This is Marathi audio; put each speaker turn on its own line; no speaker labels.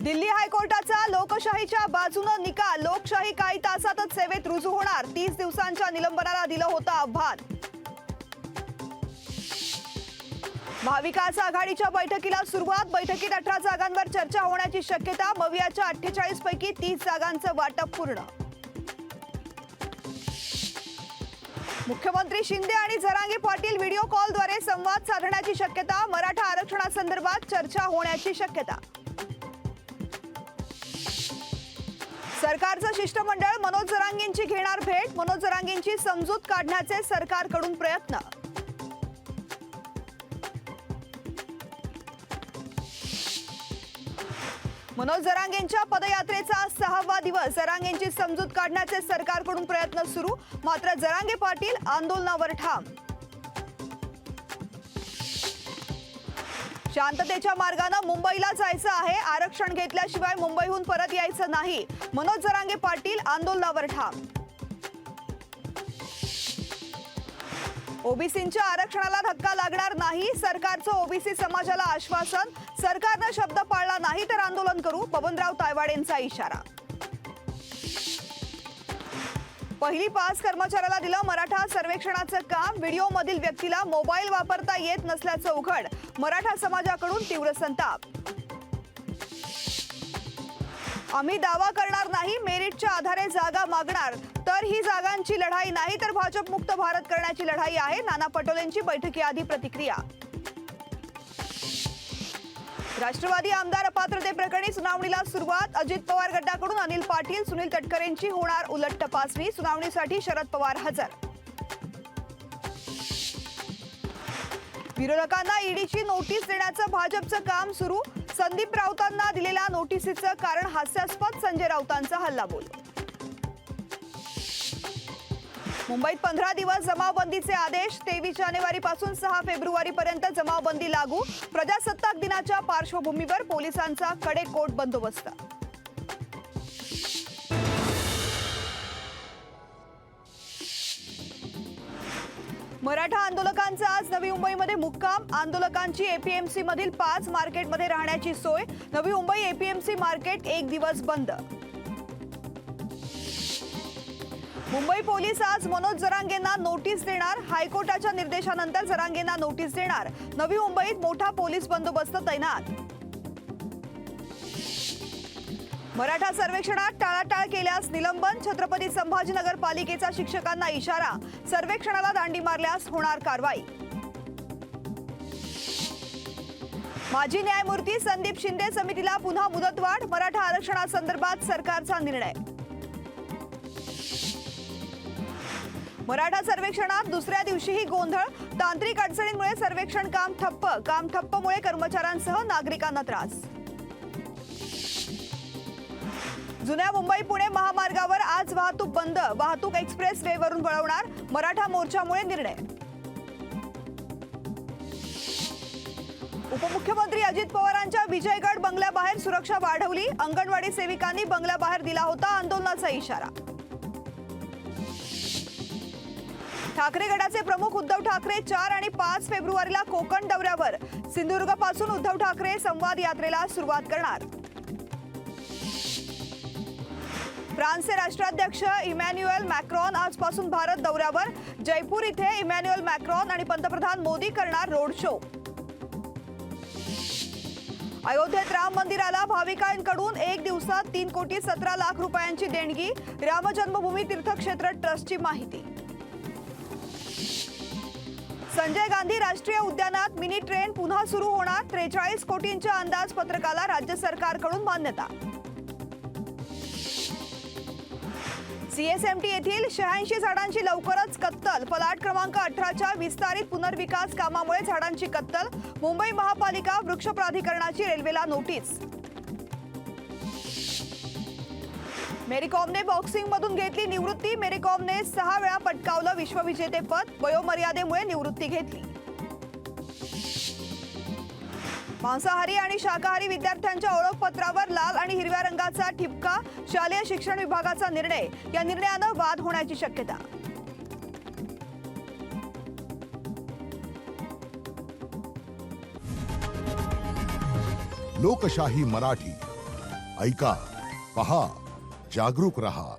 दिल्ली हायकोर्टाचा लोकशाहीच्या बाजूने निकाल। लोकशाही काही तासातच सेवेत रुजू होणार। 30 दिवसांच्या निलंबनाला दिलं होतं आव्हान। महाविकास आघाडीच्या बैठकीला सुरुवात। बैठकीत 18 जागांवर चर्चा होण्याची शक्यता। मवियाच्या 48 पैकी 30 जागांचं वाटप पूर्ण। मुख्यमंत्री शिंदे आणि जरांगे पाटील व्हिडिओ कॉलद्वारे संवाद साधण्याची शक्यता। मराठा आरक्षणासंदर्भात चर्चा होण्याची शक्यता। सरकारचं शिष्टमंडळ मनोज जरांगेंची घेणार भेट। मनोज जरांगेंची समजूत काढण्याचे सरकारकडून प्रयत्न। मनोज जरांगेंच्या पदयात्रेचा 6वा दिवस। जरांगेंची समजूत काढण्याचे सरकारकडून प्रयत्न सुरू। मात्र जरांगे पाटील आंदोलनावर ठाम। शांततेच्या मार्गाने मुंबईला जायचं आहे। आरक्षण घेतल्याशिवाय मुंबईहून परत यायचं नाही। मनोज जरांगे पाटील आंदोलनावर ठाम। ओबीसींच्या आरक्षणाला धक्का लागणार नाही। सरकारचं ओबीसी समाजाला आश्वासन। सरकारने शब्द पाळला नाही तर आंदोलन करू। बबनराव तायवाडेंचा इशारा। पहिली पास कर्मचाऱ्याला दिलं मराठा सर्वेक्षणाचं काम। व्हिडिओमधील व्यक्तीला मोबाईल वापरता येत नसल्याचं उघड। मराठा समाजाकडून तीव्र संताप। आम्ही दावा करणार नाही, मेरिटच्या आधारे जागा मागणार तर ही जागांची लढाई नाही तर भाजप मुक्त भारत करण्याची लढाई आहे। नाना पटोलेंची बैठकीआधी प्रतिक्रिया। राष्ट्रवादी आमदार अपात्रतेप्रकरणी सुनावणीला सुरुवात। अजित पवार गटाकडून अनिल पाटील, सुनील तटकरेंची होणार उलट तपासणी। सुनावणीसाठी शरद पवार हजर। विरोधकांना ईडीची नोटीस देण्याचं भाजपचं काम सुरू। संदीप राऊतांना दिलेल्या नोटीसीचं कारण हास्यास्पद। संजय राऊतांचा हल्लाबोल। मुंबईत 15 दिवस जमावबंदीचे आदेश। 23 जानेवारीपासून 6 फेब्रुवारीपर्यंत जमावबंदी लागू। प्रजासत्ताक दिनाच्या पार्श्वभूमीवर पोलिसांचा कडेकोट बंदोबस्त। मराठा आंदोलकांचा आज नवी मुंबईमध्ये मुक्काम। आंदोलकांची एपीएमसी मधील 5 मार्केटमध्ये राहण्याची सोय। नवी मुंबई एपीएमसी मार्केट 1 दिवस बंद। मुंबई पोलीस आज मनोज जरांगेंना नोटीस देणार। हायकोर्टाच्या निर्देशानंतर जरांगेंना नोटीस देणार। नवी मुंबईत मोठा पोलीस बंदोबस्त तैनात। मराठा सर्वेक्षणात टाळाटाळ केल्यास निलंबन। छत्रपती संभाजीनगर पालिकेचा शिक्षकांना इशारा। सर्वेक्षणाला दांडी मारल्यास होणार कारवाई। माजी न्यायमूर्ती संदीप शिंदे समितीला पुन्हा मुदतवाढ। मराठा आरक्षणासंदर्भात सरकारचा निर्णय। मराठा सर्वेक्षणात दुसऱ्या दिवशीही गोंधळ। तांत्रिक अडचणींमुळे सर्वेक्षण काम ठप्पमुळे कर्मचाऱ्यांसह नागरिकांना त्रास। जुन्या मुंबई पुणे महामार्गावर आज वाहतूक बंद। वाहतूक एक्सप्रेस वेवरून वळवणार। मराठा मोर्चामुळे निर्णय। उपमुख्यमंत्री अजित पवारांच्या विजयगड बंगल्याबाहेर सुरक्षा वाढवली। अंगणवाडी सेविकांनी बंगल्याबाहेर दिला होता आंदोलनाचा इशारा। ठाकरे गटाचे प्रमुख उद्धव ठाकरे 4 आणि 5 फेब्रुवारीला कोकण दौऱ्यावर। सिंधुदुर्गपासून उद्धव ठाकरे संवाद यात्रेला सुरुवात करणार। फ्रान्सचे राष्ट्राध्यक्ष इमॅन्युएल मॅक्रॉन आजपासून भारत दौऱ्यावर। जयपूर इथे इमॅन्युएल मॅक्रॉन आणि पंतप्रधान मोदी करणार रोड शो। अयोध्येत राम मंदिराला भाविकांकडून 1 दिवसात 3,17,00,000 रुपयांची देणगी। राम जन्मभूमी तीर्थक्षेत्र ट्रस्टची माहिती। संजय गांधी राष्ट्रीय उद्यानात मिनी ट्रेन पुन्हा सुरू होणार। 43 कोटींच्या अंदाजपत्रकाला राज्य सरकारकडून मान्यता। सीएसएमटी येथील 86 झाडांची लवकरच कत्तल। फलाट क्रमांक 18च्या विस्तारित पुनर्विकास कामामुळे झाडांची कत्तल। मुंबई महापालिका वृक्ष प्राधिकरणाची रेल्वेला नोटीस। मेरी कॉमने बॉक्सिंगमधून घेतली निवृत्ती। मेरी कॉमने 6 वेळा पटकावलं विश्वविजेतेपद। वयोमर्यादेमुळे निवृत्ती घेतली। मांसाहारी आणि शाकाहारी विद्यार्थ्यांच्या ओळखपत्रावर लाल आणि हिरव्या रंगाचा ठिपका। शालेय शिक्षण विभागाचा निर्णय। या निर्णयाने वाद होण्याची शक्यता।
लोकशाही मराठी ऐका, पहा, जागरूक रहा.